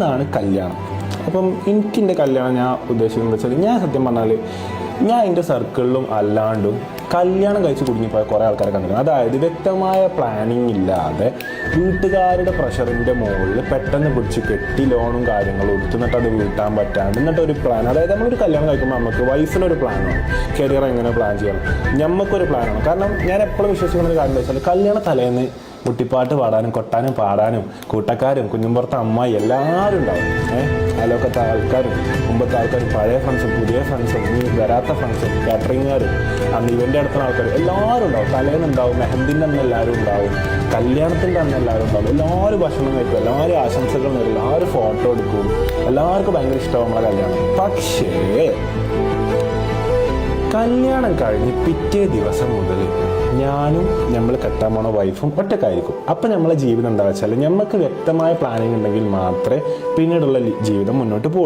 ാണ് കല്യാണം. അപ്പം എൻ്റെ കല്യാണം ഞാൻ ഉദ്ദേശിക്കുന്നത് വെച്ചാൽ, ഞാൻ സത്യം പറഞ്ഞാൽ ഞാൻ എൻ്റെ സർക്കിളിലും അല്ലാണ്ടും കല്യാണം കഴിച്ച് കുടുങ്ങിപ്പോയ കുറേ ആൾക്കാരെ കണ്ടിട്ടുണ്ട്. അതായത് വ്യക്തമായ പ്ലാനിങ് ഇല്ലാതെ വീട്ടുകാരുടെ പ്രഷറിൻ്റെ മുകളിൽ പെട്ടെന്ന് പിടിച്ച് കെട്ടി ലോണും കാര്യങ്ങളും എടുത്ത് എന്നിട്ട് അത് വീട്ടാൻ പറ്റാണ്ട് എന്നിട്ടൊരു പ്ലാൻ. അതായത് നമ്മളൊരു കല്യാണം കഴിക്കുമ്പോൾ നമുക്ക് വൈഫിനൊരു പ്ലാനാണ്, കരിയർ എങ്ങനെ പ്ലാൻ ചെയ്യണം, നമുക്കൊരു പ്ലാനാണ്. കാരണം ഞാൻ എപ്പോഴും വിശ്വസിക്കുന്ന ഒരു കാര്യം എന്താ വെച്ചാൽ, കല്യാണ തലേന്ന് മുട്ടിപ്പാട്ട് പാടാനും കൊട്ടാനും പാടാനും കൂട്ടക്കാരും കുഞ്ഞുമ്പുറത്തെ അമ്മായി എല്ലാവരും ഉണ്ടാവും. അയൽവക്കത്തെ ആൾക്കാരും മുമ്പത്തെ ആൾക്കാരും പഴയ ഫ്രണ്ട്സും പുതിയ ഫ്രണ്ട്സും ഇനി വരാത്ത ഫ്രണ്ട്സും കാറ്ററിങ്ങുകാരും അന്ന് ഇവൻ്റെ അടുത്തുള്ള ആൾക്കാരും എല്ലാവരും ഉണ്ടാവും. തലേന്നുണ്ടാവും, മെഹന്തിൻ്റെ അന്ന് എല്ലാവരും ഉണ്ടാവും, കല്യാണത്തിൻ്റെ അന്ന് എല്ലാവരും ഉണ്ടാവും. എല്ലാവരും ഭക്ഷണം കഴിക്കും, എല്ലാവരും ആശംസകൾ നേരും, എല്ലാവരും ഫോട്ടോ എടുക്കും, എല്ലാവർക്കും ഭയങ്കര ഇഷ്ടമാണ് നമ്മളെ കല്യാണം. പക്ഷേ കല്യാണം കഴിഞ്ഞ് പിറ്റേ ദിവസം മുതൽ ഞാനും നമ്മൾ കെട്ടാൻ പോണ വൈഫും ഒറ്റക്കായിരിക്കും. അപ്പം നമ്മളെ ജീവിതം എന്താ വെച്ചാൽ, നമുക്ക് വ്യക്തമായ പ്ലാനിങ് ഉണ്ടെങ്കിൽ മാത്രമേ പിന്നീടുള്ള ജീവിതം മുന്നോട്ട് പോകുള്ളൂ.